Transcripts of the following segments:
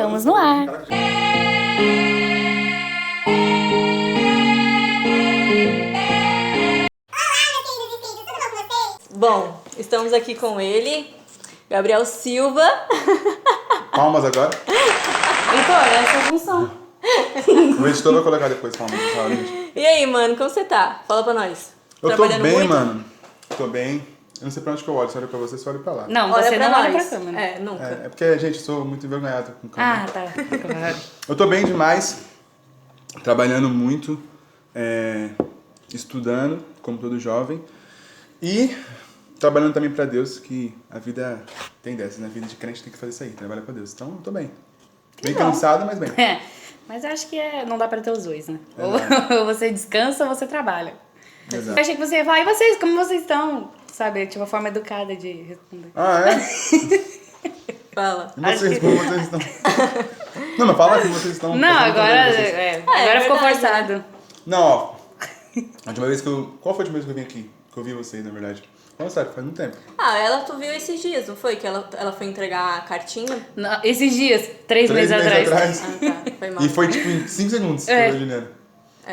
Estamos no ar. Bom, estamos aqui com ele, Gabriel Silva. Palmas agora. Heitor, essa é a função. O editor vai colocar depois palmas. Sabe, gente? E aí, mano, como você tá? Fala pra nós. Eu tô Trabalhando bem, muito? mano. Tô bem. Eu não sei pra onde que eu olho. Se eu olho pra você, só olho pra lá. Não, Olha você pra não olha nós. pra câmera. É, nunca. É porque, gente, eu sou muito envergonhado com câmera. Ah, tá. Claro. Eu tô bem demais. Trabalhando muito. Estudando, como todo jovem. E trabalhando também pra Deus, que a vida tem dessas, né? A vida de crente tem que fazer isso aí, trabalhar pra Deus. Então, eu tô bem. Bem bom. cansado, mas bem. É, mas eu acho que não dá pra ter os dois, né? Exato. Ou você descansa ou você trabalha. Exato. Eu achei que você ia falar, e vocês, como vocês estão? Sabe, tipo, uma forma educada de responder. Ah, é? Fala. E vocês, Acho como vocês estão? Não, mas fala como vocês estão. Não, fazendo agora, também vocês. agora ficou verdade, forçado. Não, ó. A última vez que eu. Qual foi a última vez que eu vim aqui? Que eu vi vocês, na verdade. Fala sério, faz muito tempo. Ah, tu viu esses dias, não foi? Que ela foi entregar a cartinha? Não, esses dias, 3 meses atrás. Ah, tá. Foi mal. E foi tipo em 5 segundos, É. pelo Juliana.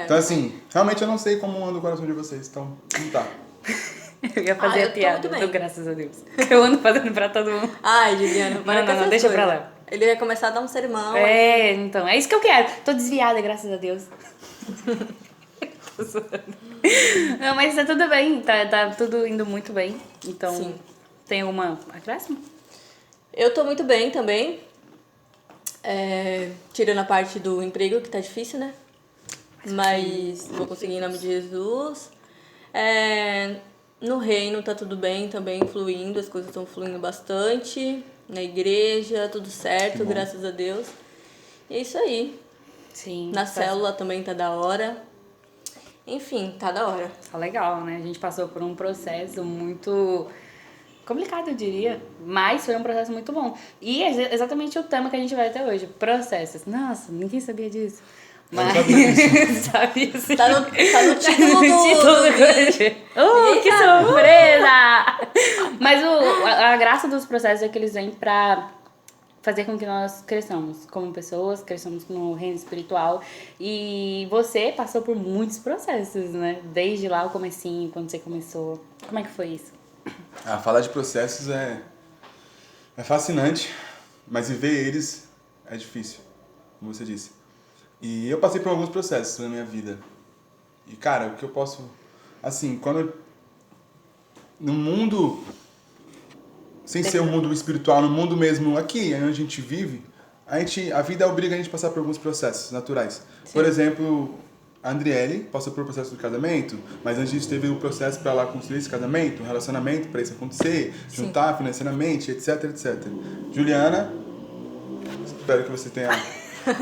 Então assim, realmente eu não sei como anda o coração de vocês, então não tá. Eu ia fazer eu a tô piada, muito bem. do graças a Deus. Eu ando fazendo pra todo mundo. Ai, Juliana, para Não, com não, essas deixa pra coisas. lá. Ele vai começar a dar um sermão. É, então, é isso que eu quero. Tô desviada, graças a Deus. Não, mas tá tudo bem, tá tudo indo muito bem. Então, Sim. tem alguma acréscimo? Eu tô muito bem também. Tirando a parte do emprego, que tá difícil, né? Mas vou conseguir em nome de Jesus. No reino tá tudo bem também, fluindo. As coisas estão fluindo bastante. Na igreja, tudo certo, bom. graças a Deus. E é isso aí. Sim. Na célula também tá da hora. Enfim, tá da hora. Tá legal, né? A gente passou por um processo muito complicado, eu diria. Mas foi um processo muito bom. E é exatamente o tema que a gente vai até hoje. Processos. Nossa, ninguém sabia disso. Mas sabia sim. Tá no título do vídeo. Que surpresa! Mas a graça dos processos é que eles vêm pra fazer com que nós cresçamos como pessoas, cresçamos no reino espiritual. E você passou por muitos processos, né? Desde lá o comecinho, quando você começou. Como é que foi isso? Falar de processos é fascinante, mas viver eles é difícil, como você disse. E eu passei por alguns processos na minha vida. E, cara, o que eu posso... Assim, no mundo, sem ser um mundo espiritual, no mundo mesmo aqui, onde a gente vive, a vida obriga a gente a passar por alguns processos naturais. Sim. Por exemplo, a Andriele passou por o processo do casamento, mas antes disso teve o processo para ela construir esse casamento, um relacionamento para isso acontecer, Sim. juntar financeiramente, etc, etc. Juliana, espero que você tenha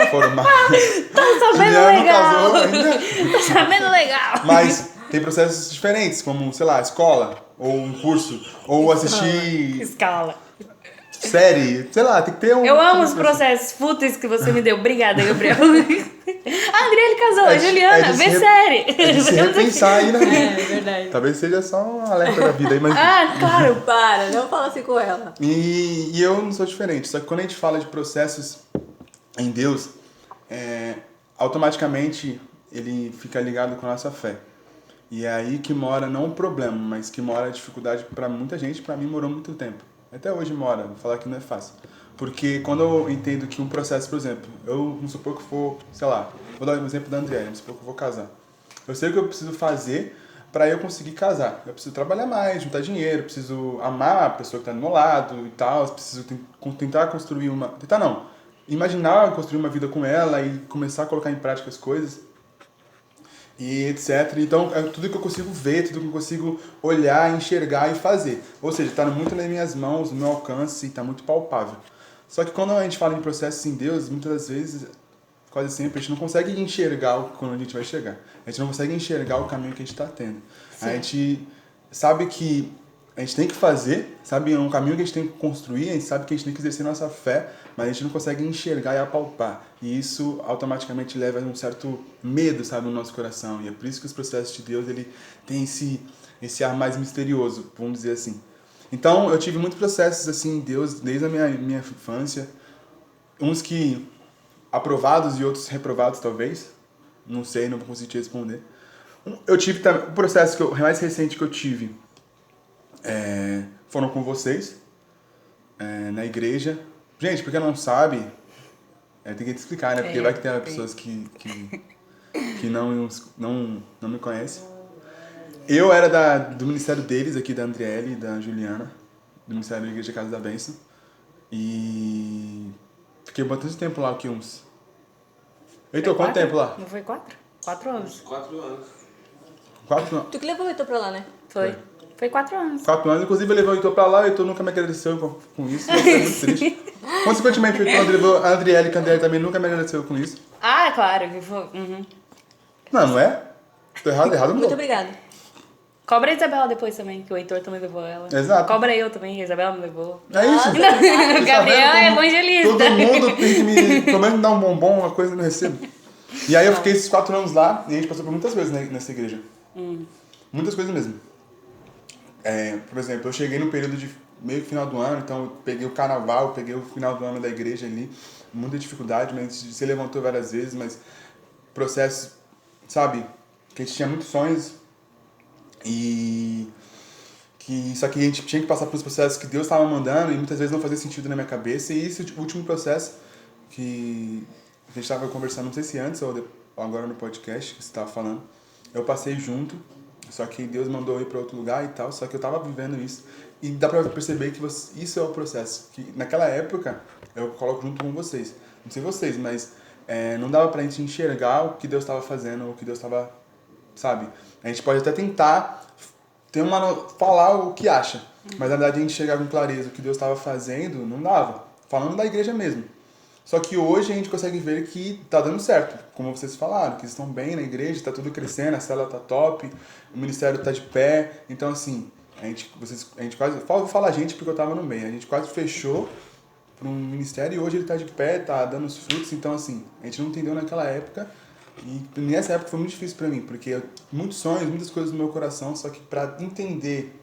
formado. Tô sabendo Juliana não legal! casou ainda. Tô sabendo legal! Mas tem processos diferentes, como, sei lá, escola, ou um curso, ou assistir Escala. série, sei lá, tem que ter um... Eu amo os processos fúteis que você me deu. Obrigada, Gabriel. A André casou, a Juliana, vê série. É de se repensar aí na vida. É verdade. Talvez seja só um alerta da vida aí, mas... Ah, claro. Para, não fala assim com ela. E eu não sou diferente, só que quando a gente fala de processos em Deus, automaticamente ele fica ligado com a nossa fé. E é aí que mora não o problema, mas que mora a dificuldade para muita gente, para mim morou muito tempo. Até hoje mora, vou falar que não é fácil. Porque quando eu entendo que um processo, por exemplo, eu vamos supor que for, sei lá, vou dar um exemplo da Andrea, vamos supor que eu vou casar. Eu sei o que eu preciso fazer para eu conseguir casar. Eu preciso trabalhar mais, juntar dinheiro, preciso amar a pessoa que está do meu lado e tal, preciso tentar construir uma... Tentar não. Imaginar construir uma vida com ela e começar a colocar em prática as coisas e etc. Então, é tudo que eu consigo ver, tudo que eu consigo olhar, enxergar e fazer. Ou seja, está muito nas minhas mãos, no meu alcance, está muito palpável. Só que quando a gente fala em processos em Deus, muitas das vezes, quase sempre, a gente não consegue enxergar quando a gente vai chegar. A gente não consegue enxergar o caminho que a gente está tendo. Sim. A gente sabe que a gente tem que fazer, sabe? É um caminho que a gente tem que construir, a gente sabe que a gente tem que exercer nossa fé, mas a gente não consegue enxergar e apalpar. E isso automaticamente leva a um certo medo, sabe, no nosso coração. E é por isso que os processos de Deus, ele tem esse ar mais misterioso, vamos dizer assim. Então, eu tive muitos processos assim em Deus, desde a minha infância. uns que aprovados e outros reprovados, talvez. Não sei, não vou conseguir te responder. Eu tive também... O processo mais recente que eu tive foram com vocês, na igreja. Gente, pra quem não sabe, tem que te explicar, né? Porque vai que tem pessoas que não me conhecem. Eu era do ministério deles, aqui da Andriele e da Juliana, do ministério da Igreja Casa da Bênção. E fiquei bastante tempo lá, aqui uns... Heitor, quanto tempo lá? Não foi 4? 4 anos. 4 anos. 4 anos. Tu que levou o Heitor pra lá, né? Foi 4 anos. 4 anos. Inclusive, eu levei o Heitor pra lá e o Heitor nunca me agradeceu com isso. Eu fiquei muito triste. Consequentemente, o Heitor levou a Andriele, que a Andriele também nunca me agradeceu com isso. Ah, claro que foi. Uhum. Não é? Tô errado não. Muito obrigada. Cobra a Isabela depois também, que o Heitor também levou ela. Exato. Cobra eu também, que a Isabela me levou. É isso. O Gabriel é evangelista. Todo mundo tem que pelo menos me dar um bombom, uma coisa que eu não recebo. E aí eu fiquei esses 4 anos lá e a gente passou por muitas coisas nessa igreja. Muitas coisas mesmo. Por exemplo, eu cheguei no período de meio que final do ano, então eu peguei o carnaval, peguei o final do ano da igreja ali, muita dificuldade, mas você levantou várias vezes, mas processo, sabe, que a gente tinha muitos sonhos e só que a gente tinha que passar pelos processos que Deus estava mandando e muitas vezes não fazia sentido na minha cabeça. E esse último processo que a gente estava conversando, não sei se antes ou agora no podcast que você estava falando, eu passei junto, só que Deus mandou eu ir para outro lugar e tal, só que eu estava vivendo isso. E dá para perceber que isso é o processo, que naquela época eu coloco junto com vocês, não sei vocês, mas não dava pra gente enxergar o que Deus estava fazendo, o que Deus estava, sabe? A gente pode até tentar falar o que acha, mas na verdade a gente enxergar com clareza o que Deus estava fazendo, não dava. Falando da igreja mesmo. Só que hoje a gente consegue ver que tá dando certo, como vocês falaram, que estão bem na igreja, tá tudo crescendo, a célula tá top, o ministério tá de pé. Então assim, a gente quase, vou falar a gente porque eu tava no meio, a gente quase fechou para um ministério e hoje ele tá de pé, tá dando os frutos. Então assim, a gente não entendeu naquela época. E nessa época foi muito difícil para mim, porque muitos sonhos, muitas coisas no meu coração, só que para entender,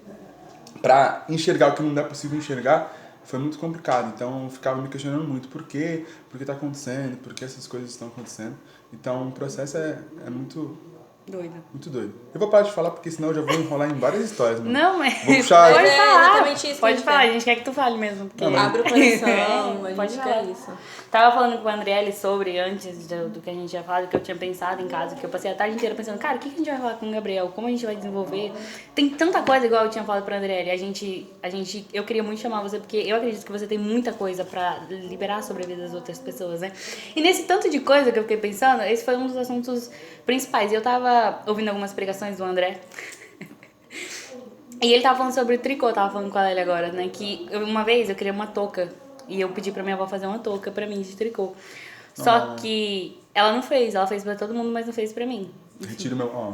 para enxergar o que não é possível enxergar, foi muito complicado. Então eu ficava me questionando muito por quê, por que tá acontecendo, por que essas coisas estão acontecendo. Então o processo é muito Doido. muito doido. Eu vou parar de falar porque senão eu já vou enrolar em várias histórias, mano. Não, mas... Vou puxar... Pode falar. exatamente isso que Pode a gente falar, quer. a gente quer que tu fale mesmo. Porque... Não, mas- Abre o coração, a Pode gente falar. quer isso. Tava falando com a Andriele sobre, antes do que a gente ia falar, do que eu tinha pensado em casa, que eu passei a tarde inteira pensando, cara, o que a gente vai falar com o Gabriel? Como a gente vai desenvolver? Tem tanta coisa, igual eu tinha falado pra Andriele. Eu queria muito chamar você, porque eu acredito que você tem muita coisa pra liberar sobre a vida das outras pessoas, né? E nesse tanto de coisa que eu fiquei pensando, esse foi um dos assuntos principais. E eu tava ouvindo algumas pregações do André. E ele tava falando sobre o tricô, eu tava falando com a Lélia agora, né? Que uma vez eu queria uma touca. E eu pedi pra minha avó fazer uma touca pra mim de tricô. Só que ela não fez, ela fez pra todo mundo, mas não fez pra mim. Retiro meu... Ó.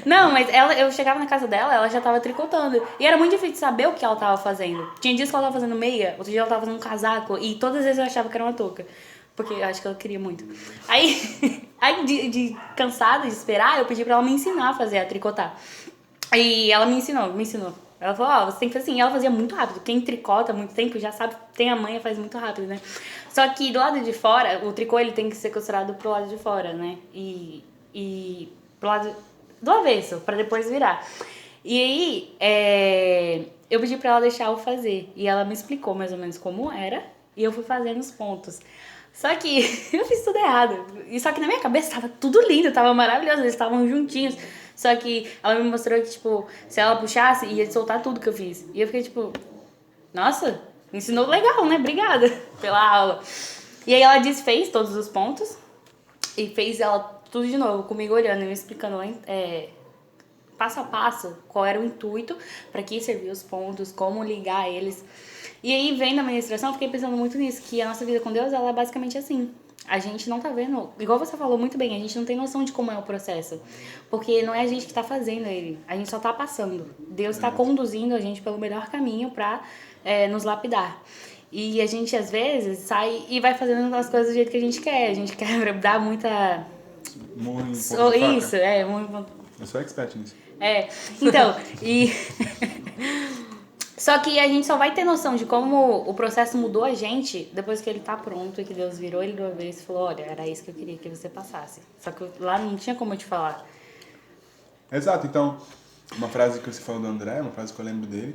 Não, mas eu chegava na casa dela, ela já tava tricotando. E era muito difícil saber o que ela tava fazendo. Tinha dias que ela tava fazendo meia, outro dia ela tava fazendo um casaco. E todas as vezes eu achava que era uma touca. Porque eu acho que ela queria muito. Aí cansada de esperar, eu pedi pra ela me ensinar a fazer, a tricotar. E ela me ensinou. Ela falou, você tem que fazer assim. E ela fazia muito rápido. Quem tricota há muito tempo já sabe, tem a manha, faz muito rápido, né? Só que do lado de fora, o tricô ele tem que ser costurado pro lado de fora, né? E pro lado do avesso, pra depois virar. E aí, eu pedi pra ela deixar eu fazer. E ela me explicou mais ou menos como era. E eu fui fazendo os pontos. Só que eu fiz tudo errado. E só que na minha cabeça tava tudo lindo, tava maravilhoso. Eles estavam juntinhos. Só que ela me mostrou que, tipo, se ela puxasse, ia soltar tudo que eu fiz. E eu fiquei, tipo, nossa, me ensinou legal, né? Obrigada pela aula. E aí ela desfez todos os pontos e fez ela tudo de novo, comigo olhando e me explicando passo a passo qual era o intuito, pra que serviam os pontos, como ligar eles. E aí, vendo a ministração, eu fiquei pensando muito nisso, que a nossa vida com Deus, ela é basicamente assim. A gente não tá vendo, igual você falou muito bem, a gente não tem noção de como é o processo. Porque não é a gente que tá fazendo ele, a gente só tá passando. Deus tá conduzindo a gente pelo melhor caminho pra nos lapidar. E a gente, às vezes, sai e vai fazendo as coisas do jeito que a gente quer. A gente quer dar muita... Muito Isso, muito... Eu sou expert nisso. Então, Só que a gente só vai ter noção de como o processo mudou a gente depois que ele tá pronto e que Deus virou ele de uma vez e falou, olha, era isso que eu queria que você passasse. Só que lá não tinha como eu te falar. Exato, então, uma frase que você falou do André, uma frase que eu lembro dele,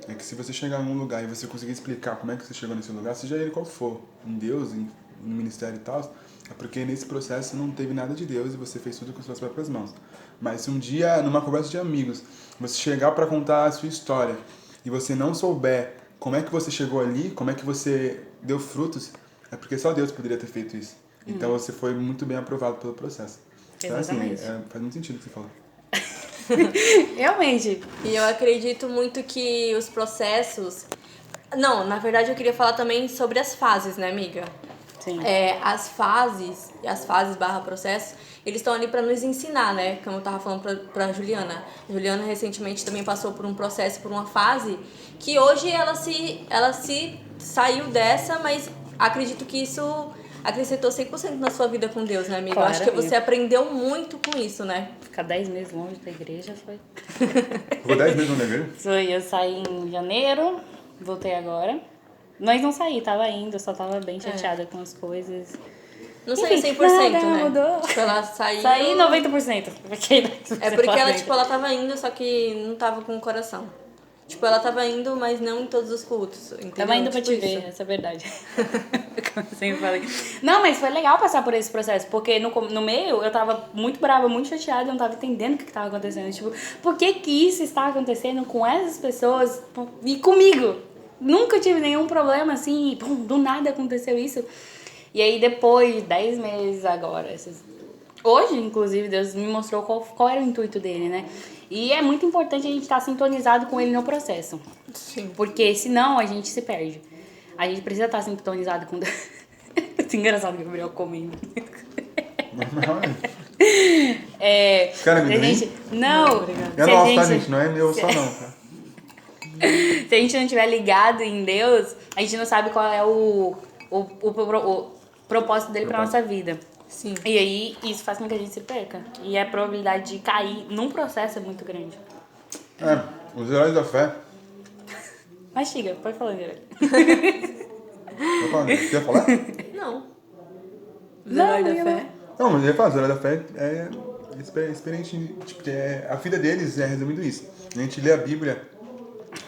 é que se você chegar em um lugar e você conseguir explicar como é que você chegou nesse lugar, seja ele qual for, em Deus, no ministério e tal, é porque nesse processo não teve nada de Deus e você fez tudo com suas próprias mãos. Mas se um dia, numa conversa de amigos, você chegar para contar a sua história e você não souber como é que você chegou ali, como é que você deu frutos, é porque só Deus poderia ter feito isso. Então você foi muito bem aprovado pelo processo. Então, assim, faz muito sentido o que você falou. Realmente. E eu acredito muito que os processos... Não, na verdade eu queria falar também sobre as fases, né, amiga? Sim. As fases / processos, eles estão ali para nos ensinar, né? Como eu tava falando pra Juliana. A Juliana recentemente também passou por um processo, por uma fase, que hoje ela se saiu dessa, mas acredito que isso acrescentou 100% na sua vida com Deus, né, amiga? Claro, eu acho que você aprendeu muito com isso, né? Ficar 10 meses longe da igreja foi... Ficou 10 meses na igreja? Foi, eu saí em janeiro, voltei agora. Mas não saí, tava indo, eu só tava bem chateada com as coisas. Não saiu Enfim, 100%, nada né? mudou. Tipo, ela saiu... Saí 90%. É porque ela, tipo, ela tava indo, só que não tava com o coração. Tipo, ela tava indo, mas não em todos os cultos, entendeu? Tava indo pra tipo te ver, isso. essa é a verdade. Como eu sempre falei. Não, mas foi legal passar por esse processo, porque no meio eu tava muito brava, muito chateada, eu não tava entendendo o que tava acontecendo. Tipo, por que isso está acontecendo com essas pessoas e comigo? Nunca tive nenhum problema assim, e, pum, do nada aconteceu isso. E aí depois de 10 meses agora, hoje, inclusive, Deus me mostrou qual era o intuito dele, né? E é muito importante a gente estar sintonizado com ele no processo. Sim. Porque senão a gente se perde. A gente precisa estar sintonizado com Deus. É engraçado o Gabriel comendo. Cara, Se a amendoim? gente... Não, Eu não gosto, tá, gente? Não é meu só não, tá? Se a gente não estiver ligado em Deus, a gente não sabe qual é o propósito dele pra nossa vida. Sim. E aí, isso faz com que a gente se perca. E a probabilidade de cair num processo é muito grande. Os heróis da fé. Mastiga, pode falar, André. Tô falando, você ia falar? Não. Os Não, heróis da eu fé. Não, mas eu ia falar, os heróis da fé é experiente, tipo, a vida deles é resumindo isso. A gente lê a Bíblia,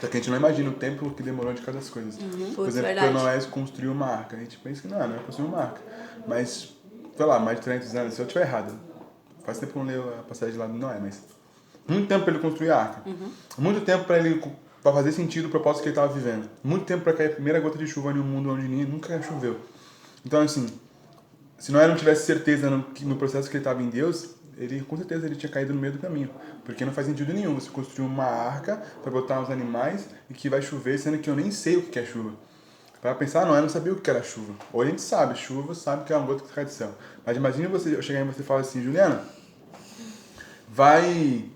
só que a gente não imagina o tempo que demorou de cada coisa. Por Putz, exemplo, verdade. Noé construiu uma arca. A gente pensa que não é construir uma arca. Mas, sei lá, mais de 300 anos, se eu estiver errado. Faz tempo que eu não leio a passagem lá do Noé, mas... Muito tempo para ele construir a arca. Muito tempo para fazer sentido o propósito que ele estava vivendo. Muito tempo para cair a primeira gota de chuva em um mundo onde nunca choveu. Então, assim, se Noé não tivesse certeza no processo que ele estava em Deus, com certeza ele tinha caído no meio do caminho. Porque não faz sentido nenhum você construir uma arca para botar os animais e que vai chover, sendo que eu nem sei o que é chuva. Para pensar, Noé não sabia o que era chuva. Ou a gente sabe, chuva sabe que é uma gota que cai do céu. Mas imagine eu chegar em você e falar assim, Juliana, vai...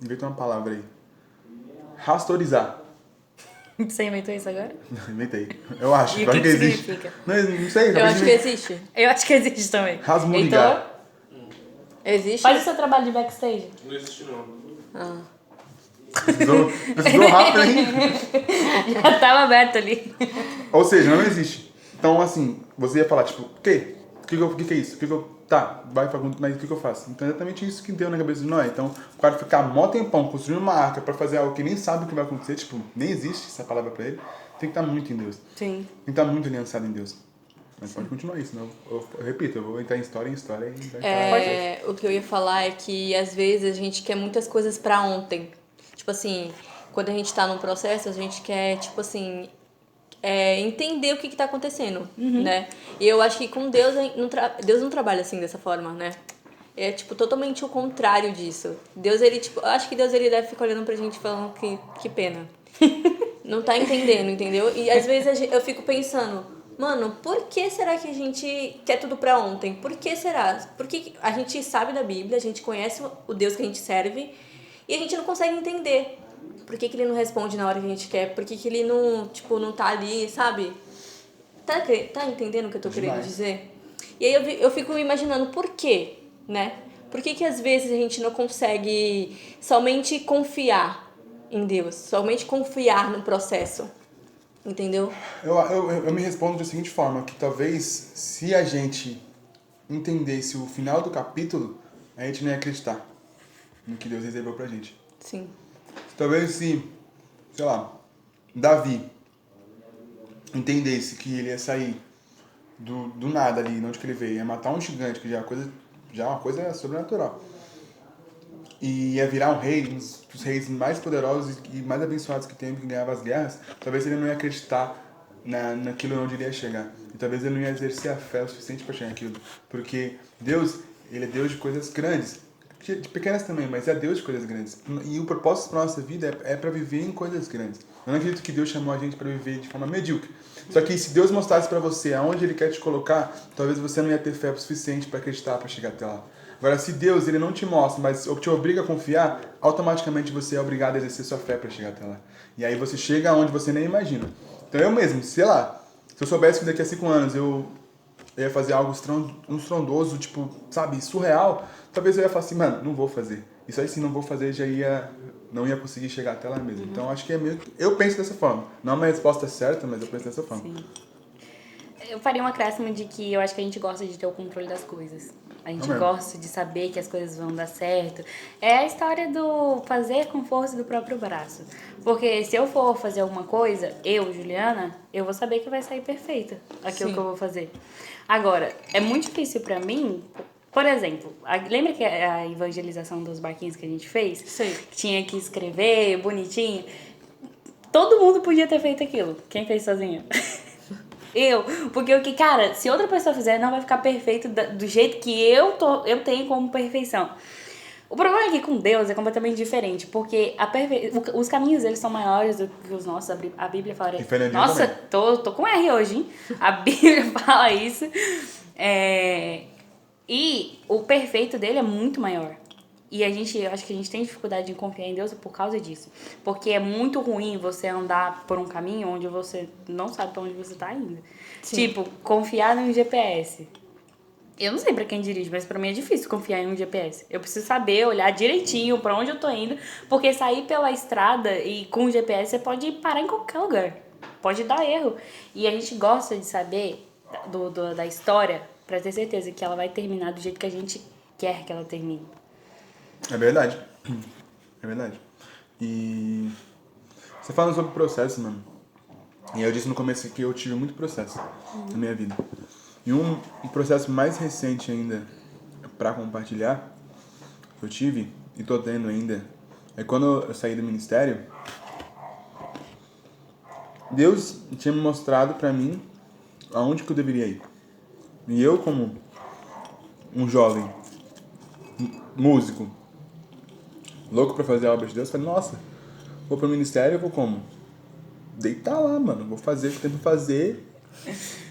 Inventa uma palavra aí. Rastorizar. Você inventou isso agora? Inventei. Eu acho. E Eu o acho que que existe. significa? Não sei. Eu acho que existe. Eu acho que existe também. Rasmurigar. Existe? Faz o seu trabalho de backstage. Não existe não. Ah. Precisou rápido, hein? Já tava aberto ali. Ou seja, não existe. Então, assim, você ia falar, tipo, o quê? O que é isso? Tá, vai perguntar, mas o que eu faço? Então é exatamente isso que deu na cabeça de Noé. Então, o cara ficar mó tempão construindo uma arca pra fazer algo que nem sabe o que vai acontecer, tipo, nem existe essa palavra pra ele, tem que estar muito em Deus. Sim. Tem que estar muito aliançado em Deus. Mas pode continuar isso, senão eu repito, eu vou entrar em história e vai O que eu ia falar é que às vezes a gente quer muitas coisas pra ontem. Tipo assim, quando a gente tá num processo, a gente quer, tipo assim, entender o que tá acontecendo, né? E eu acho que com Deus, Deus não trabalha assim, dessa forma, né? É, tipo, totalmente o contrário disso. Deus, ele, tipo, eu acho que Deus, ele deve ficar olhando pra gente falando que pena. Não tá entendendo, entendeu? E às vezes eu fico pensando, mano, por que será que a gente quer tudo pra ontem? Por que será? Porque a gente sabe da Bíblia, a gente conhece o Deus que a gente serve e a gente não consegue entender. Por que ele não responde na hora que a gente quer? Por que ele não, tipo, não tá ali, sabe? Tá entendendo o que eu tô querendo dizer? E aí eu fico imaginando por quê, né? Por que às vezes a gente não consegue somente confiar, em Deus. Somente confiar no processo. Entendeu? Eu me respondo da seguinte forma, que talvez se a gente entendesse o final do capítulo, a gente não ia acreditar no que Deus reservou pra gente. Sim. Talvez se, sei lá, Davi entendesse que ele ia sair do nada ali, de onde que ele veio, ia matar um gigante, que já é uma coisa sobrenatural. E ia virar um rei, um dos reis mais poderosos e mais abençoados que tem, que ganhava as guerras, talvez ele não ia acreditar naquilo onde ele ia chegar. E talvez ele não ia exercer a fé o suficiente para chegar naquilo. Porque Deus, ele é Deus de coisas grandes, de pequenas também, mas é Deus de coisas grandes. E o propósito para nossa vida é para viver em coisas grandes. Eu não acredito que Deus chamou a gente para viver de forma medíocre. Só que se Deus mostrasse para você aonde Ele quer te colocar, talvez você não ia ter fé o suficiente para acreditar, para chegar até lá. Agora, se Deus ele não te mostra, mas te obriga a confiar, automaticamente você é obrigado a exercer sua fé para chegar até lá. E aí você chega aonde você nem imagina. Então eu mesmo, sei lá, se eu soubesse que daqui a 5 anos eu ia fazer algo estrondoso, tipo, sabe, surreal, talvez eu ia falar assim, mano, não vou fazer. Isso aí se não vou fazer, não ia conseguir chegar até lá mesmo. Então acho que é meio que, eu penso dessa forma. Não é uma resposta certa, mas eu penso dessa forma. Sim. Eu faria um acréscimo de que eu acho que a gente gosta de ter o controle das coisas. A gente gosta de saber que as coisas vão dar certo. É a história do fazer com força do próprio braço. Porque se eu for fazer alguma coisa, eu, Juliana, eu vou saber que vai sair perfeita aquilo que eu vou fazer. Agora, é muito difícil pra mim, por exemplo, lembra que a evangelização dos barquinhos que a gente fez? Sim. Tinha que escrever bonitinho. Todo mundo podia ter feito aquilo. Quem fez sozinho? Porque o que, cara, se outra pessoa fizer, não vai ficar perfeito do jeito que eu tenho como perfeição. O problema é que com Deus é completamente diferente, porque os caminhos eles são maiores do que os nossos. A Bíblia fala. Nossa, tô com R hoje, hein? A Bíblia fala isso. E o perfeito dele é muito maior. E eu acho que a gente tem dificuldade em confiar em Deus por causa disso. Porque é muito ruim você andar por um caminho onde você não sabe pra onde você tá indo. Sim. Tipo, confiar num GPS. Eu não sei pra quem dirige, mas pra mim é difícil confiar em um GPS. Eu preciso saber, olhar direitinho pra onde eu tô indo. Porque sair pela estrada e com o GPS você pode parar em qualquer lugar. Pode dar erro. E a gente gosta de saber da história pra ter certeza que ela vai terminar do jeito que a gente quer que ela termine. É verdade. É verdade. E você falando sobre processo, mano. E eu disse no começo que eu tive muito processo na minha vida. E um processo mais recente ainda pra compartilhar que eu tive e tô tendo ainda é quando eu saí do ministério. Deus tinha me mostrado pra mim aonde que eu deveria ir. E eu, como um jovem músico, louco pra fazer a obra de Deus, falei, nossa, vou pro ministério, eu vou como? Deitar lá, mano, vou fazer o que tem pra fazer.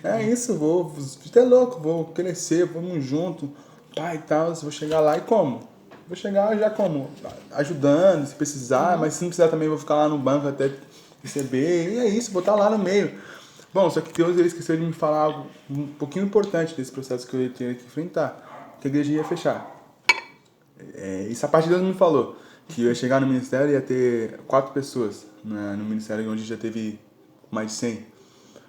É isso, vou ficar louco, vou crescer, vamos junto, pai e tal, vou chegar lá e como? Vou chegar já como? Ajudando, se precisar, mas se não precisar também vou ficar lá no banco até receber, e é isso, vou estar lá no meio. Bom, só que Deus ele esqueceu de me falar algo um pouquinho importante desse processo que eu ia ter que enfrentar, que a igreja ia fechar. Isso a parte de Deus me falou, que eu ia chegar no ministério e ia ter 4 pessoas, né, no ministério onde já teve mais de 100.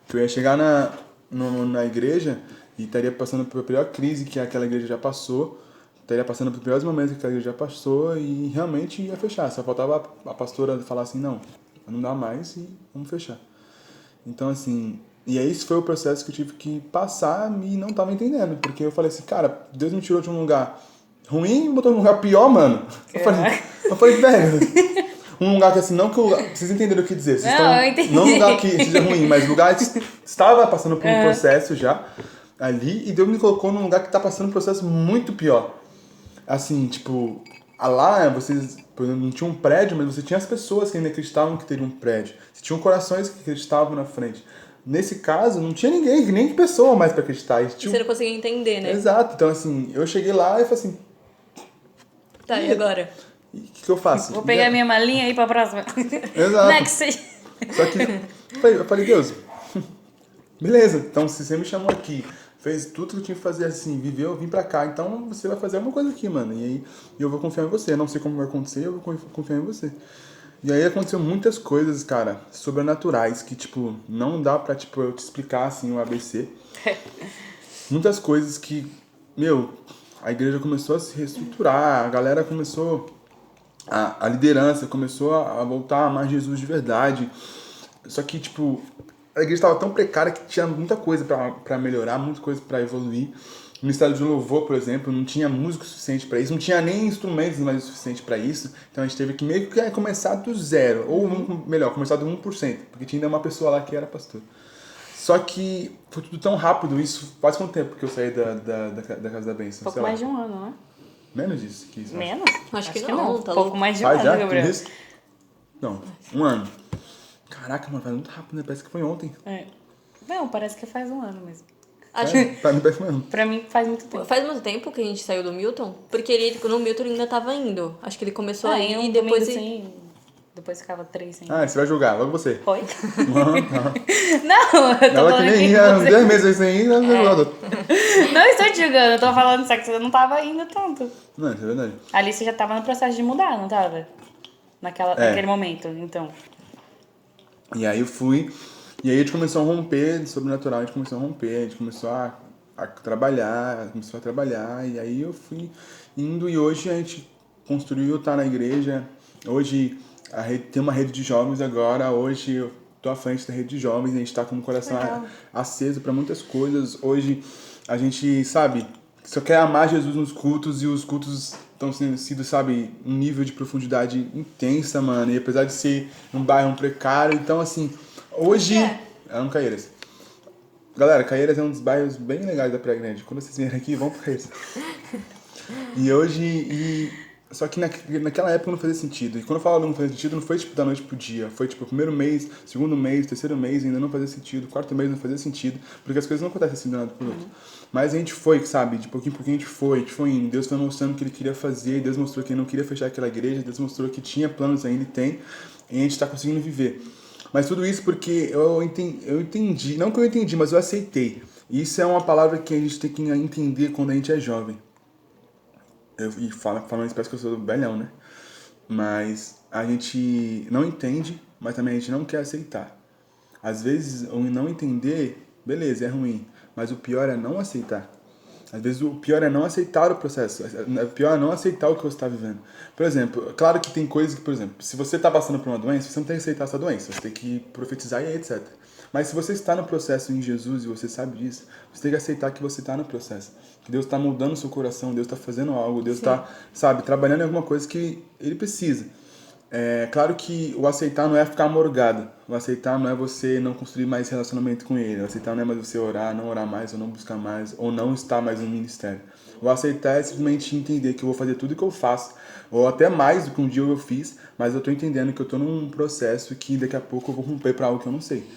Que eu ia chegar na igreja e estaria passando pela pior crise que aquela igreja já passou, estaria passando pelos piores momentos que aquela igreja já passou e realmente ia fechar. Só faltava a pastora falar assim, não dá mais e vamos fechar. Então assim, e aí esse foi o processo que eu tive que passar e não tava entendendo, porque eu falei assim, cara, Deus me tirou de um lugar ruim e botou num lugar pior, mano. Eu falei, velho, um lugar que assim, não que eu... Vocês entenderam o que dizer. Eu entendi. Não um lugar que seja ruim, mas lugar que estava passando por um processo já ali e Deus me colocou num lugar que tá passando um processo muito pior. Assim, tipo, lá vocês, por exemplo, não tinha um prédio, mas você tinha as pessoas que ainda acreditavam que teria um prédio. Você tinha corações que acreditavam na frente. Nesse caso, não tinha ninguém, nem pessoa mais pra acreditar. Você não conseguia entender, né? Exato. Então, assim, eu cheguei lá e falei assim... Tá, e agora? E o que eu faço? Vou pegar minha malinha e ir pra próxima. Exato. Next. Só que eu falei, Deus, beleza, então se você me chamou aqui, fez tudo que eu tinha que fazer assim, viveu, eu vim pra cá, então você vai fazer alguma coisa aqui, mano. E aí eu vou confiar em você. Eu não sei como vai acontecer, eu vou confiar em você. E aí aconteceu muitas coisas, cara, sobrenaturais, que, tipo, não dá pra, tipo, eu te explicar, assim, o ABC. Muitas coisas que, meu, a igreja começou a se reestruturar, a galera começou, a liderança começou a voltar a amar Jesus de verdade. Só que, tipo, a igreja estava tão precária que tinha muita coisa pra melhorar, muita coisa pra evoluir. O Ministério de Louvor, por exemplo, não tinha músico suficiente pra isso, não tinha nem instrumentos mais o suficiente pra isso. Então a gente teve que meio que começar do zero, ou melhor, começar do 1%, porque tinha ainda uma pessoa lá que era pastor. Só que foi tudo tão rápido, isso faz quanto tempo que eu saí da Casa da Bênção? Pouco Sei lá. mais de um ano, né? Menos disso que isso. Menos? Acho que não, tá Pouco louco. mais de um Faz ano, já? Tudo Gabriel. isso? Não, um ano. Caraca, mano, vai muito rápido, né? Parece que foi ontem. É. Não, parece que faz um ano mesmo. Acho É, pra mim parece um ano. Pra mim faz muito tempo. Faz muito tempo que a gente saiu do Milton, porque ele, no Milton ele ainda tava indo. Acho que ele começou a ir um e depois... domingo sem... Depois ficava 3 sem... Ah, você vai julgar, logo você. Oi? Aham. Não, eu tô Ela que falando nem que ia você... 10 meses sem ir, não Não estou te julgando, eu tô falando só que você não tava indo tanto. Não, isso é verdade. Ali você já tava no processo de mudar, não tava? Naquele momento, então. E aí eu fui, e aí a gente começou a romper, de sobrenatural, a gente começou a romper, a gente começou a trabalhar, e aí eu fui indo, e hoje a gente construiu, tá na igreja, hoje tem uma rede de jovens agora, hoje eu tô à frente da rede de jovens, a gente tá com o coração Legal. aceso para muitas coisas, hoje a gente, sabe, só quer amar Jesus nos cultos, e os cultos estão sendo, sabe, um nível de profundidade intensa, mano, e apesar de ser um bairro precário, então assim, hoje... É um Caieiras. Galera, Caieiras é um dos bairros bem legais da Praia Grande. Quando vocês vierem aqui, vão pro Caieiras. E hoje... Só que naquela época não fazia sentido. E quando eu falo não fazia sentido, não foi tipo da noite pro dia. Foi tipo o primeiro mês, segundo mês, terceiro mês ainda não fazia sentido. Quarto mês não fazia sentido. Porque as coisas não acontecem assim de um lado pro outro. Mas a gente foi, sabe? De pouquinho em pouquinho a gente foi indo. Deus foi mostrando o que Ele queria fazer. Deus mostrou que Ele não queria fechar aquela igreja. Deus mostrou que tinha planos ainda e tem. E a gente tá conseguindo viver. Mas tudo isso porque eu entendi, não que eu entendi, mas eu aceitei. E isso é uma palavra que a gente tem que entender quando a gente é jovem. Falando isso parece que eu sou velhão, né? Mas a gente não entende, mas também a gente não quer aceitar. Às vezes, o não entender, beleza, é ruim. Mas o pior é não aceitar. Às vezes o pior é não aceitar o processo. O pior é não aceitar o que você está vivendo. Por exemplo, claro que tem coisas que, por exemplo, se você está passando por uma doença, você não tem que aceitar essa doença. Você tem que profetizar e etc. Mas se você está no processo em Jesus e você sabe disso, você tem que aceitar que você está no processo. Que Deus está mudando o seu coração, Deus está fazendo algo, Deus está, sabe, trabalhando em alguma coisa que Ele precisa. É claro que o aceitar não é ficar morgado. O aceitar não é você não construir mais relacionamento com Ele. O aceitar não é mais você orar, não orar mais, ou não buscar mais, ou não estar mais no ministério. O aceitar é simplesmente entender que eu vou fazer tudo que eu faço, ou até mais do que um dia eu fiz, mas eu estou entendendo que eu estou num processo que daqui a pouco eu vou romper para algo que eu não sei.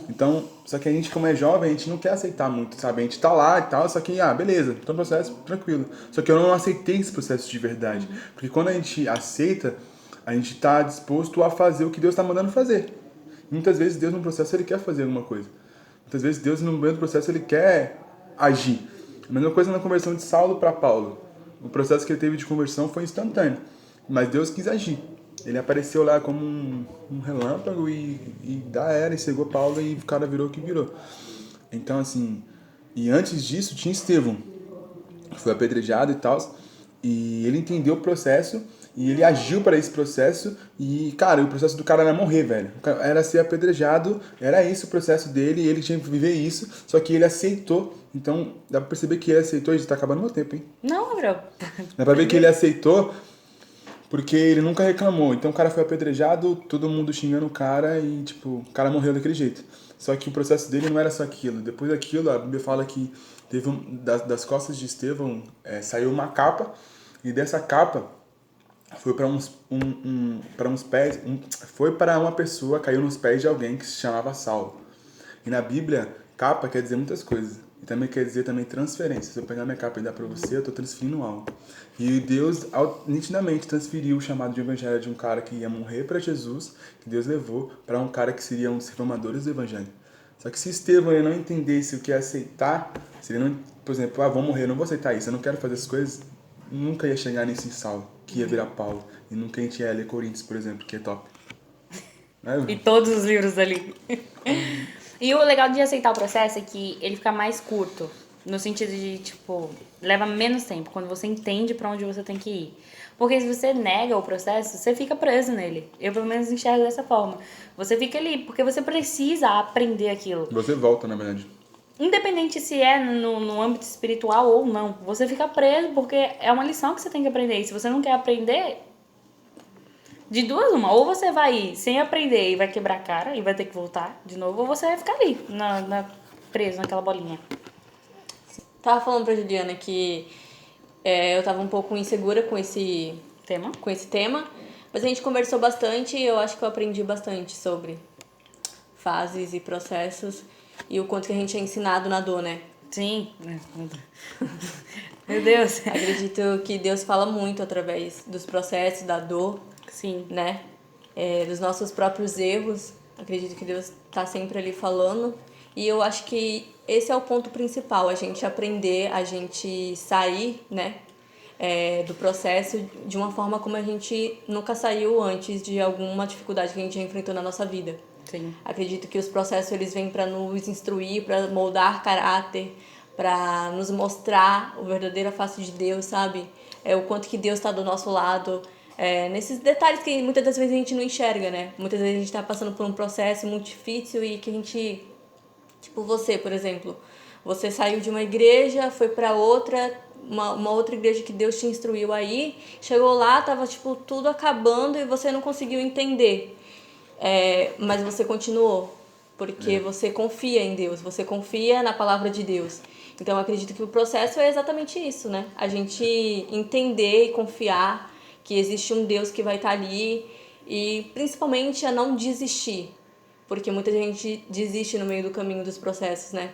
Então, só que a gente, como é jovem, a gente não quer aceitar muito, sabe? A gente tá lá e tal, só que, beleza, tô no processo, tranquilo. Só que eu não aceitei esse processo de verdade. Porque quando a gente aceita, a gente está disposto a fazer o que Deus está mandando fazer. Muitas vezes Deus no processo Ele quer fazer alguma coisa. Muitas vezes Deus no meio do processo Ele quer agir. A mesma coisa na conversão de Saulo para Paulo. O processo que ele teve de conversão foi instantâneo. Mas Deus quis agir. Ele apareceu lá como um relâmpago e e cegou Paulo e o cara virou o que virou. Então assim, e antes disso tinha Estevão. Foi apedrejado e tal. E ele entendeu o processo e ele agiu para esse processo e, cara, o processo do cara era morrer, velho. Era ser apedrejado, era esse o processo dele e ele tinha que viver isso, só que ele aceitou. Então, dá pra perceber que ele aceitou, a gente tá acabando o meu tempo, hein? Não, Gabriel. Dá pra ver que ele aceitou porque ele nunca reclamou. Então o cara foi apedrejado, todo mundo xingando o cara e, tipo, o cara morreu daquele jeito. Só que o processo dele não era só aquilo. Depois daquilo, a Bíblia fala que teve das costas de Estevão saiu uma capa e dessa capa foi para uns pés, foi para uma pessoa, caiu nos pés de alguém que se chamava Saulo. E na Bíblia, capa quer dizer muitas coisas. E também quer dizer também transferência. Se eu pegar minha capa e dar para você, eu estou transferindo algo. E Deus nitidamente transferiu o chamado de evangelho de um cara que ia morrer para Jesus, que Deus levou para um cara que seria um dos reformadores do evangelho. Só que se Estevão ele não entendesse o que é aceitar, se ele não, por exemplo, vou morrer, eu não vou aceitar isso, eu não quero fazer essas coisas, nunca ia chegar nesse Saulo, que ia virar Paulo. E nunca a gente ia ler Coríntios, por exemplo, que é top. E todos os livros ali. E o legal de aceitar o processo é que ele fica mais curto. No sentido de, tipo, leva menos tempo. Quando você entende pra onde você tem que ir. Porque se você nega o processo, você fica preso nele. Eu, pelo menos, enxergo dessa forma. Você fica ali, porque você precisa aprender aquilo. Você volta, na verdade. Independente se é no âmbito espiritual ou não. Você fica preso porque é uma lição que você tem que aprender. E se você não quer aprender, de duas uma. Ou você vai sem aprender e vai quebrar a cara e vai ter que voltar de novo, ou você vai ficar ali, preso naquela bolinha. Tava falando pra Juliana que eu tava um pouco insegura com esse Tema? mas a gente conversou bastante e eu acho que eu aprendi bastante sobre fases e processos e o quanto que a gente é ensinado na dor, né? Sim. Meu Deus. Acredito que Deus fala muito através dos processos, da dor, Sim. né? Dos nossos próprios erros. Acredito que Deus tá sempre ali falando. E eu acho que esse é o ponto principal, a gente aprender, a gente sair, né? Do processo de uma forma como a gente nunca saiu antes de alguma dificuldade que a gente já enfrentou na nossa vida. Sim. Acredito que os processos eles vêm para nos instruir, para moldar caráter, para nos mostrar a verdadeira face de Deus, sabe? O quanto que Deus está do nosso lado. Nesses detalhes que muitas das vezes a gente não enxerga, né? Muitas vezes a gente está passando por um processo muito difícil e que a gente... Tipo você, por exemplo. Você saiu de uma igreja, foi para outra, uma outra igreja que Deus te instruiu aí. Chegou lá, tava tipo tudo acabando e você não conseguiu entender. Mas você continuou, porque você confia em Deus, você confia na palavra de Deus. Então eu acredito que o processo é exatamente isso, né? A gente entender e confiar que existe um Deus que vai estar ali e principalmente a não desistir, porque muita gente desiste no meio do caminho dos processos, né?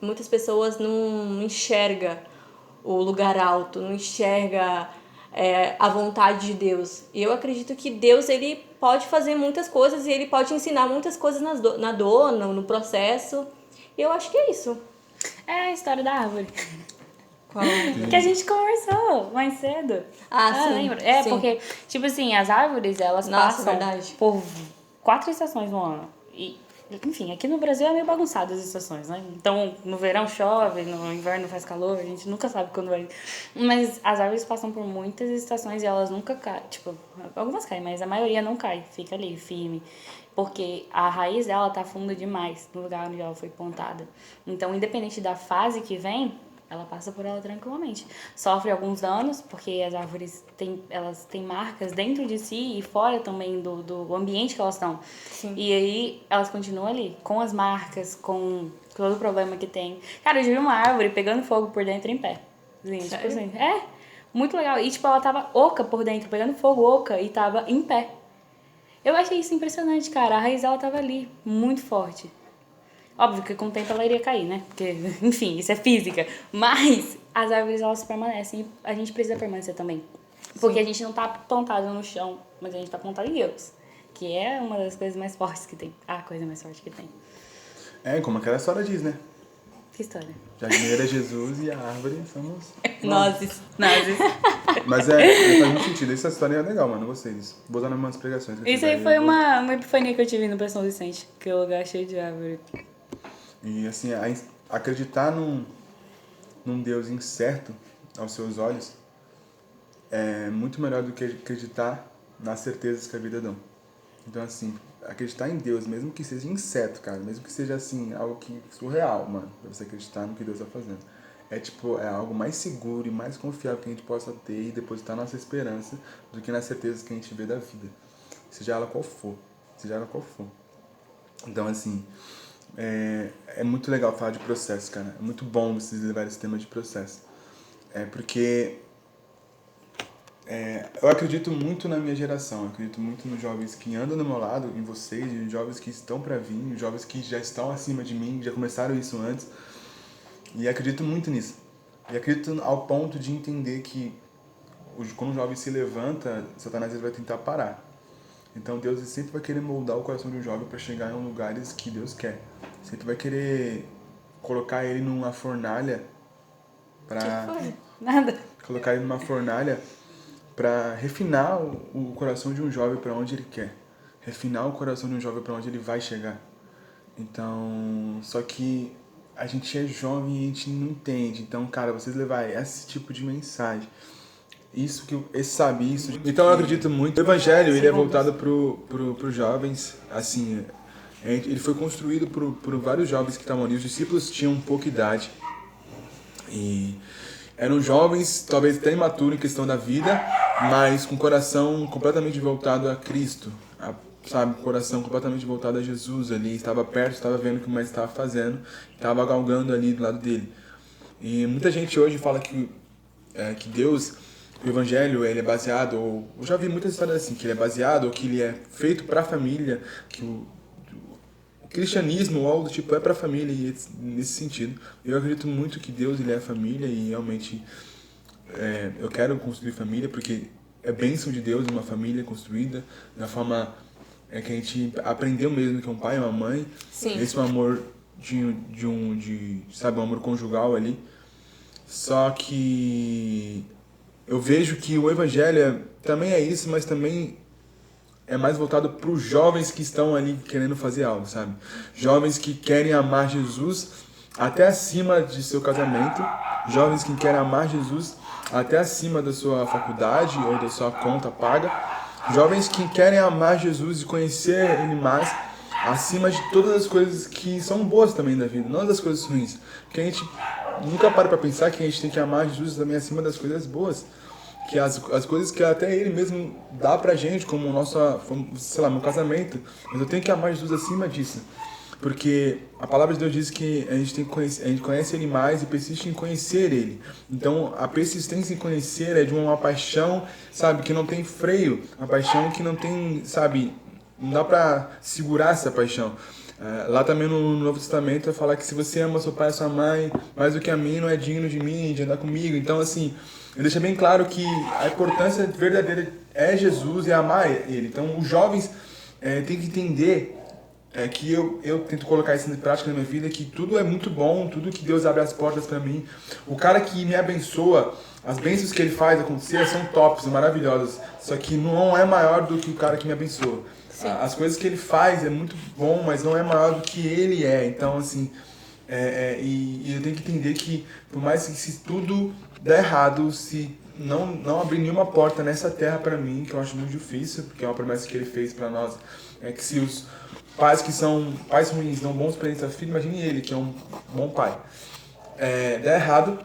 Muitas pessoas não enxerga o lugar alto, não enxerga a vontade de Deus. E eu acredito que Deus ele pode fazer muitas coisas e ele pode ensinar muitas coisas na dor, no processo. E eu acho que é isso. É a história da árvore. Qual? Que a gente conversou mais cedo. Sim. Lembra? Sim. Porque, tipo assim, as árvores, elas Nossa, passam verdade. por 4 estações no ano. E, enfim, aqui no Brasil é meio bagunçado as estações, né? Então, no verão chove, no inverno faz calor, a gente nunca sabe quando vai. Mas as árvores passam por muitas estações e elas nunca caem. Tipo, algumas caem, mas a maioria não cai. Fica ali, firme. Porque a raiz dela tá funda demais no lugar onde ela foi plantada. Então, independente da fase que vem, ela passa por ela tranquilamente. Sofre alguns danos, porque as árvores elas têm marcas dentro de si e fora também do ambiente que elas estão. Sim. E aí elas continuam ali, com as marcas, com todo o problema que tem. Cara, eu já vi uma árvore pegando fogo por dentro em pé. Assim, tipo assim, muito legal. E tipo, ela tava oca por dentro, pegando fogo oca e tava em pé. Eu achei isso impressionante, cara. A raiz dela tava ali, muito forte. Óbvio que com o tempo ela iria cair, né? Porque, enfim, isso é física. Mas as árvores, elas permanecem e a gente precisa permanecer também. Porque a gente não tá plantado no chão, mas a gente tá plantado em Deus. Que é uma das coisas mais fortes que tem. A coisa mais forte que tem. Como aquela história diz, né? Que história? Jardineiro é Jesus e a árvore somos Nozes. Mas faz muito sentido. Essa história é legal, mano. Eu gostei disso. Vou usar nas minhas pregações. Isso aí foi uma epifania que eu tive no São Vicente. Que é um lugar cheio de árvore. E assim, acreditar num Deus incerto aos seus olhos é muito melhor do que acreditar nas certezas que a vida dá. Então, assim, acreditar em Deus, mesmo que seja incerto, cara, mesmo que seja, assim, algo que surreal, mano, pra você acreditar no que Deus tá fazendo. É algo mais seguro e mais confiável que a gente possa ter e depositar nossa esperança do que nas certezas que a gente vê da vida. Seja ela qual for. Então, assim, é muito legal falar de processo, cara. É muito bom vocês levarem esse tema de processo. Porque eu acredito muito na minha geração, eu acredito muito nos jovens que andam do meu lado, em vocês, em jovens que estão para vir, em jovens que já estão acima de mim, já começaram isso antes. E acredito muito nisso. E acredito ao ponto de entender que quando um jovem se levanta, Satanás ele vai tentar parar. Então Deus sempre vai querer moldar o coração de um jovem para chegar em lugares que Deus quer. Sempre vai querer colocar ele numa fornalha para Nada. colocar ele numa fornalha para refinar o coração de um jovem para onde ele quer. refinar o coração de um jovem para onde ele vai chegar. Então, só que a gente é jovem e a gente não entende. Então, cara, vocês levar esse tipo de mensagem, isso que esse sabe isso. Então, eu acredito muito. O evangelho, ele é voltado pro jovens, assim, ele foi construído por vários jovens que estavam ali. Os discípulos tinham pouca idade e eram jovens, talvez até imaturos em questão da vida, mas com o coração completamente voltado a Cristo, sabe, coração completamente voltado a Jesus ali, estava perto, estava vendo o que o mestre estava fazendo, estava galgando ali do lado dele. E muita gente hoje fala que Deus, o evangelho, ele é baseado, ou eu já vi muitas histórias assim, que ele é baseado, ou que ele é feito para a família, que o cristianismo ou algo do tipo é para a família, e nesse sentido. Eu acredito muito que Deus, ele é a família, e realmente eu quero construir família, porque é bênção de Deus uma família construída da forma que a gente aprendeu mesmo, que é um pai e uma mãe. Sim. Esse é um amor sabe, um amor conjugal ali. Só que eu vejo que o evangelho também é isso, mas também é mais voltado para os jovens que estão ali querendo fazer algo, sabe? Jovens que querem amar Jesus até acima de seu casamento, jovens que querem amar Jesus até acima da sua faculdade ou da sua conta paga, jovens que querem amar Jesus e conhecer Ele mais acima de todas as coisas que são boas também da vida, não das coisas ruins. Porque a gente nunca para pensar que a gente tem que amar Jesus também acima das coisas boas. Que as coisas que até Ele mesmo dá pra gente, como sei lá, meu casamento, mas eu tenho que amar Jesus acima disso. Porque a palavra de Deus diz que a gente tem que conhecer, a gente conhece Ele mais e persiste em conhecer Ele. Então, a persistência em conhecer é de uma paixão, sabe, que não tem freio. Uma paixão que não tem, sabe, não dá pra segurar essa paixão. Lá também no Novo Testamento vai falar que se você ama seu pai e sua mãe mais do que a mim, não é digno de mim, de andar comigo. Então, assim, ele deixa bem claro que a importância verdadeira é Jesus e amar Ele. Então, os jovens têm que entender que eu tento colocar isso em prática na minha vida, que tudo é muito bom, tudo que Deus abre as portas para mim. O cara que me abençoa, as bênçãos que ele faz acontecer são tops, maravilhosas. Só que não é maior do que o cara que me abençoa. Sim. As coisas que ele faz é muito bom, mas não é maior do que ele é. Então, assim, e eu tenho que entender que, por mais que se tudo der errado, se não abrir nenhuma porta nessa terra para mim, que eu acho muito difícil, porque é uma promessa que ele fez para nós, que se os pais que são pais ruins dão bons presentes a filho, imagine ele, que é um bom pai. Der errado,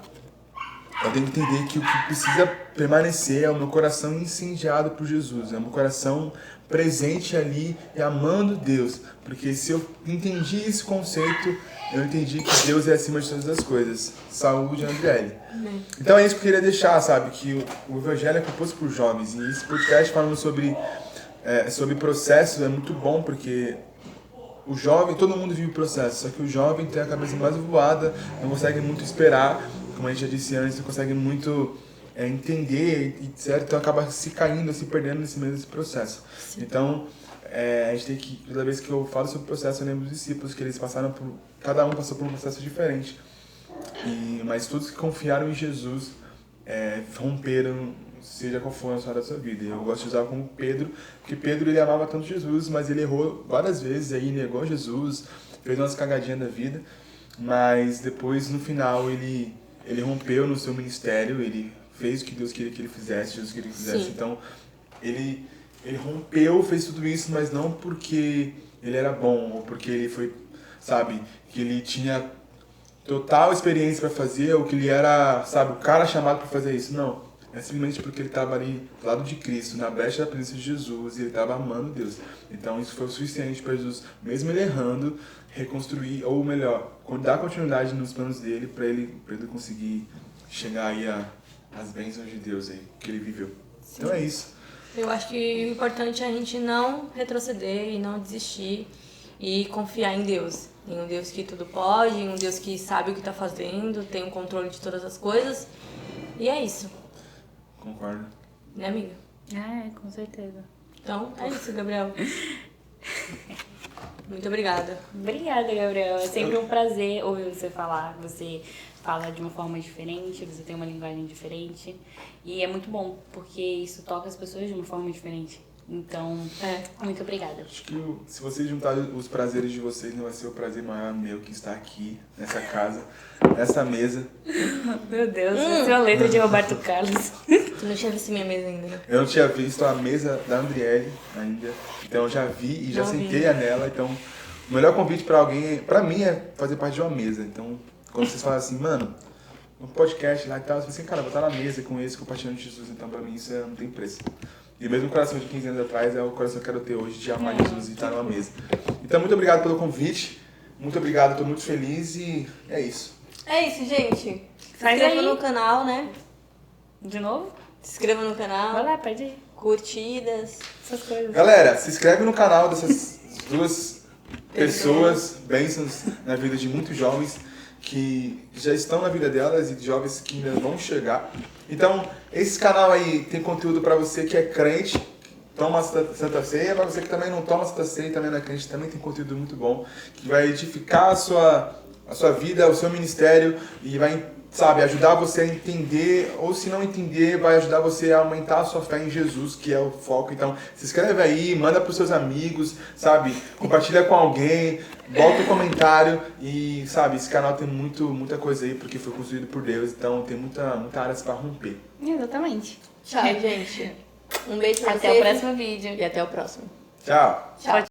eu tenho que entender que o que precisa permanecer é o meu coração incendiado por Jesus, é o meu coração presente ali e amando Deus, porque se eu entendi esse conceito, eu entendi que Deus é acima de todas as coisas. Saúde, Andriele. Então é isso que eu queria deixar, sabe, que o Evangelho é composto por jovens, e esse podcast falando sobre processo é muito bom, porque o jovem, todo mundo vive o processo, só que o jovem tem a cabeça mais voada, não consegue muito esperar, como a gente já disse antes, não consegue muito entender, etc. Então acaba se caindo, se perdendo nesse meio desse processo. Sim. Então, a gente tem que, toda vez que eu falo sobre o processo, eu lembro dos discípulos, que eles passaram por, cada um passou por um processo diferente. Mas todos que confiaram em Jesus romperam, seja qual for a história da sua vida. Eu gosto de usar como Pedro, porque Pedro ele amava tanto Jesus, mas ele errou várias vezes, aí negou Jesus, fez umas cagadinhas da vida, mas depois no final ele rompeu no seu ministério, ele fez o que Deus queria que ele fizesse, Jesus queria que ele fizesse. Sim. Então ele rompeu, fez tudo isso, mas não porque ele era bom, ou porque ele foi, sabe, que ele tinha total experiência para fazer, ou que ele era, sabe, o cara chamado para fazer isso. Não. É simplesmente porque ele estava ali do lado de Cristo, na brecha da presença de Jesus, e ele estava amando Deus. Então isso foi o suficiente para Jesus, mesmo ele errando, reconstruir, ou melhor, dar continuidade nos planos dele, para ele conseguir chegar aí às bênçãos de Deus aí, que ele viveu. Sim. Então é isso. Eu acho que o importante é a gente não retroceder e não desistir e confiar em Deus. Em um Deus que tudo pode, em um Deus que sabe o que está fazendo, tem o controle de todas as coisas. E é isso. Concordo. Né, amiga? Com certeza. Então, é isso, Gabriel. Muito obrigada. Obrigada, Gabriel. É sempre um prazer ouvir você falar. Você fala de uma forma diferente, você tem uma linguagem diferente. E é muito bom, porque isso toca as pessoas de uma forma diferente. Então, muito obrigada. Acho que se vocês juntarem os prazeres de vocês, não vai ser o prazer maior meu que está aqui, nessa casa, nessa mesa. Meu Deus, essa é a letra de Roberto Carlos. Tu não tinha visto minha mesa ainda, né? Eu não tinha visto a mesa da Andriele ainda, então eu já vi e já sentei nela. Então, o melhor convite pra alguém, pra mim, é fazer parte de uma mesa. Então, quando vocês falam assim, mano, um podcast lá e tal, você fala assim, cara, vou estar na mesa com esse, compartilhando Jesus. Então, pra mim, isso não tem preço. E o mesmo coração de 15 anos atrás é o coração que eu quero ter hoje, de amar Jesus e estar numa mesa. Então, muito obrigado pelo convite. Muito obrigado, estou muito feliz e é isso. É isso, gente. Se Faz inscreva aí. no canal, né? De novo? Se inscreva no Vai canal. lá, pode ir. Curtidas. Essas coisas. Galera, se inscreve no canal dessas duas pessoas, bênçãos na vida de muitos jovens que já estão na vida delas e jovens que ainda vão chegar. Então, esse canal aí tem conteúdo para você que é crente, toma Santa Ceia, para você que também não toma Santa Ceia e também não é crente, também tem conteúdo muito bom, que vai edificar a sua vida, o seu ministério e vai, sabe, ajudar você a entender, ou se não entender, vai ajudar você a aumentar a sua fé em Jesus, que é o foco. Então, se inscreve aí, manda para os seus amigos, sabe, compartilha com alguém, bota um comentário e, sabe, esse canal tem muita coisa aí, porque foi construído por Deus, então tem muita área para romper. Exatamente. Tchau, gente. Um beijo pra Até vocês. o próximo vídeo. E até o próximo. Tchau! Tchau.